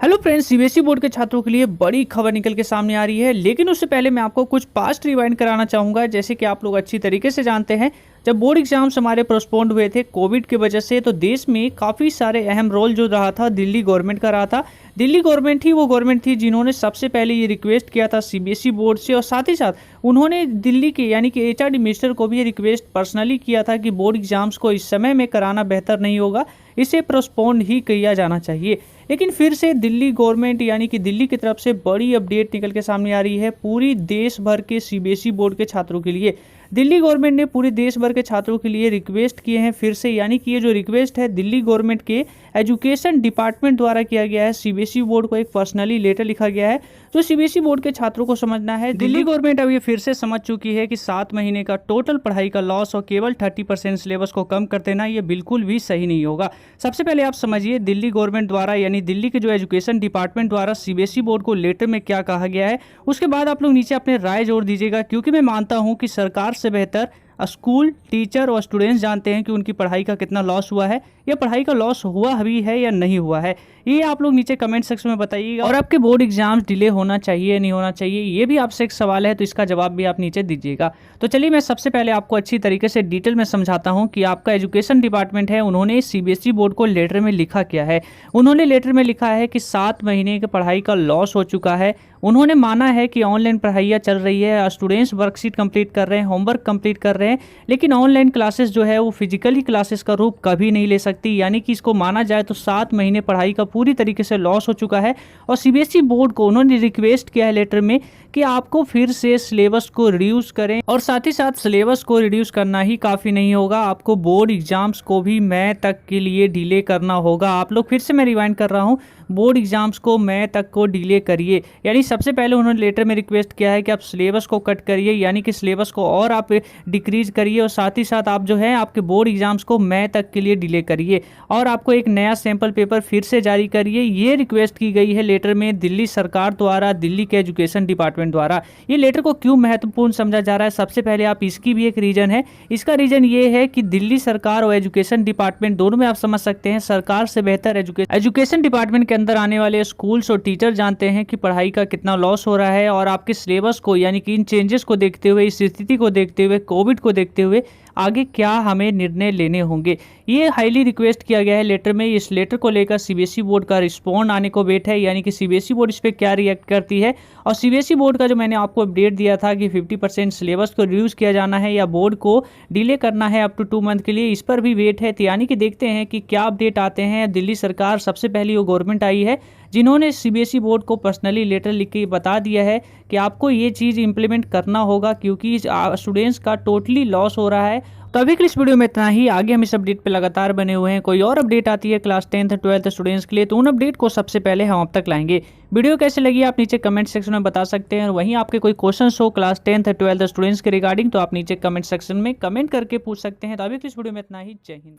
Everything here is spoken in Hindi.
हेलो फ्रेंड्स, सीबीएसई बोर्ड के छात्रों के लिए बड़ी खबर निकल के सामने आ रही है। लेकिन उससे पहले मैं आपको कुछ पास्ट रिवाइंड कराना चाहूँगा। जैसे कि आप लोग अच्छी तरीके से जानते हैं, जब बोर्ड एग्जाम्स हमारे पोस्टपोन्ड हुए थे कोविड की वजह से, तो देश में काफ़ी सारे अहम रोल जो रहा था दिल्ली गवर्नमेंट का रहा था। दिल्ली गवर्नमेंट ही वो गवर्नमेंट थी जिन्होंने सबसे पहले ये रिक्वेस्ट किया था सीबीएसई बोर्ड से, और साथ ही साथ उन्होंने दिल्ली के यानी कि एचआरडी मिनिस्टर को भी ये रिक्वेस्ट पर्सनली किया था कि बोर्ड एग्जाम्स को इस समय में कराना बेहतर नहीं होगा, इसे पोस्टपोन ही किया जाना चाहिए। लेकिन फिर से दिल्ली गवर्नमेंट यानी कि दिल्ली की तरफ से बड़ी अपडेट निकल के सामने आ रही है पूरी देश भर के सीबीएसई बोर्ड के छात्रों के लिए। दिल्ली गवर्नमेंट ने पूरे देश भर के छात्रों के लिए रिक्वेस्ट किए हैं फिर से, यानी कि ये जो रिक्वेस्ट है दिल्ली गवर्नमेंट के एजुकेशन डिपार्टमेंट द्वारा किया गया है। सीबीएसई बोर्ड को एक पर्सनली लेटर लिखा गया है जो सीबीएसई बोर्ड के छात्रों को समझना है। दिल्ली गवर्नमेंट अब ये फिर से समझ चुकी है कि 7 महीने का टोटल पढ़ाई का लॉस और केवल 30% सिलेबस को कम कर देना ये बिल्कुल भी सही नहीं होगा। सबसे पहले आप समझिए दिल्ली गवर्नमेंट द्वारा यानी दिल्ली के जो एजुकेशन डिपार्टमेंट द्वारा सीबीएसई बोर्ड को लेटर में क्या कहा गया है। उसके बाद आप लोग नीचे अपने राय जोड़ दीजिएगा, क्योंकि मैं मानता हूं कि सरकार से बेहतर स्कूल टीचर और स्टूडेंट्स जानते हैं कि उनकी पढ़ाई का कितना लॉस हुआ है, या पढ़ाई का लॉस हुआ भी है या नहीं हुआ है। ये आप लोग नीचे कमेंट सेक्शन में बताइएगा। और आपके बोर्ड एग्जाम्स डिले होना चाहिए या नहीं होना चाहिए, ये भी आपसे एक सवाल है, तो इसका जवाब भी आप नीचे दीजिएगा। तो चलिए मैं सबसे पहले आपको अच्छी तरीके से डिटेल में समझाता हूँ कि आपका एजुकेशन डिपार्टमेंट है, उन्होंने सीबीएसई बोर्ड को लेटर में लिखा क्या है। उन्होंने लेटर में लिखा है कि 7 महीने की पढ़ाई का लॉस हो चुका है। उन्होंने माना है कि ऑनलाइन पढ़ाइयाँ चल रही है, स्टूडेंट्स वर्कशीट कंप्लीट कर रहे हैं, होमवर्क कंप्लीट कर रहे हैं, लेकिन ऑनलाइन क्लासेस जो है वो फिजिकली क्लासेस का रूप कभी नहीं ले सकती। यानी कि इसको माना जाए तो 7 महीने पढ़ाई का पूरी तरीके से लॉस हो चुका है। और सीबीएसई बोर्ड को उन्होंने रिक्वेस्ट किया है लेटर में कि आपको फिर से सिलेबस को रिड्यूस करें, और साथ ही साथ सिलेबस को रिड्यूस करना ही काफ़ी नहीं होगा, आपको बोर्ड एग्जाम्स को भी मई तक के लिए डिले करना होगा। आप लोग फिर से मैं रिवाइंड कर रहा हूँ, बोर्ड एग्जाम्स को मई तक को डिले करिए। यानी सबसे पहले उन्होंने लेटर में रिक्वेस्ट किया है कि आप सिलेबस को कट करिए, यानी कि सिलेबस को और आप डिक्रीज करिए, और साथ ही साथ आप जो है आपके बोर्ड एग्जाम्स को मई तक के लिए डिले करिए, और आपको एक नया सैंपल पेपर फिर से जारी करिए। ये रिक्वेस्ट की गई है लेटर में दिल्ली सरकार द्वारा, दिल्ली के एजुकेशन डिपार्टमेंट द्वारा। ये लेटर को क्यों महत्वपूर्ण समझा जा रहा है, सबसे पहले आप इसकी भी एक रीजन है। इसका रीजन ये है कि दिल्ली सरकार और एजुकेशन डिपार्टमेंट दोनों में आप समझ सकते हैं, सरकार से बेहतर एजुकेशन डिपार्टमेंट के अंदर आने वाले स्कूल्स और टीचर जानते हैं कि पढ़ाई का कितना लॉस हो रहा है। और आपके सिलेबस को यानी कि इन चेंजेस को देखते हुए, इस स्थिति को देखते हुए, कोविड को देखते हुए आगे क्या हमें निर्णय लेने होंगे, ये हाईली रिक्वेस्ट किया गया है लेटर में। इस लेटर को लेकर सीबीएसई बोर्ड का रिस्पॉन्ड आने को वेट है, यानी कि सीबीएसई बोर्ड इस पर क्या रिएक्ट करती है। और सीबीएसई बोर्ड का जो मैंने आपको अपडेट दिया था कि 50% सिलेबस को रिड्यूस किया जाना है या बोर्ड को डिले करना है अप टू 2 मंथ के लिए, इस पर भी वेट है। तो यानी कि देखते हैं कि क्या अपडेट आते हैं। दिल्ली सरकार सबसे पहली वो गवर्नमेंट आई है जिन्होंने सीबीएसई बोर्ड को पर्सनली लेटर लिख के बता दिया है कि आपको ये चीज़ इंप्लीमेंट करना होगा, क्योंकि स्टूडेंट्स का टोटली लॉस हो रहा है। तो अभी के इस वीडियो में इतना ही। आगे हम इस अपडेट पे लगातार बने हुए हैं। कोई और अपडेट आती है क्लास 10th 12th स्टूडेंट्स के लिए, तो उन अपडेट को सबसे पहले हम आप तक लाएंगे। वीडियो कैसे लगी आप नीचे कमेंट सेक्शन में बता सकते हैं, और वहीं आपके कोई क्वेश्चन हो क्लास 10th 12th स्टूडेंट्स के रिगार्डिंग, तो आप नीचे कमेंट सेक्शन में कमेंट करके पूछ सकते हैं। तो अभी के इस वीडियो में इतना ही। जय हिंद।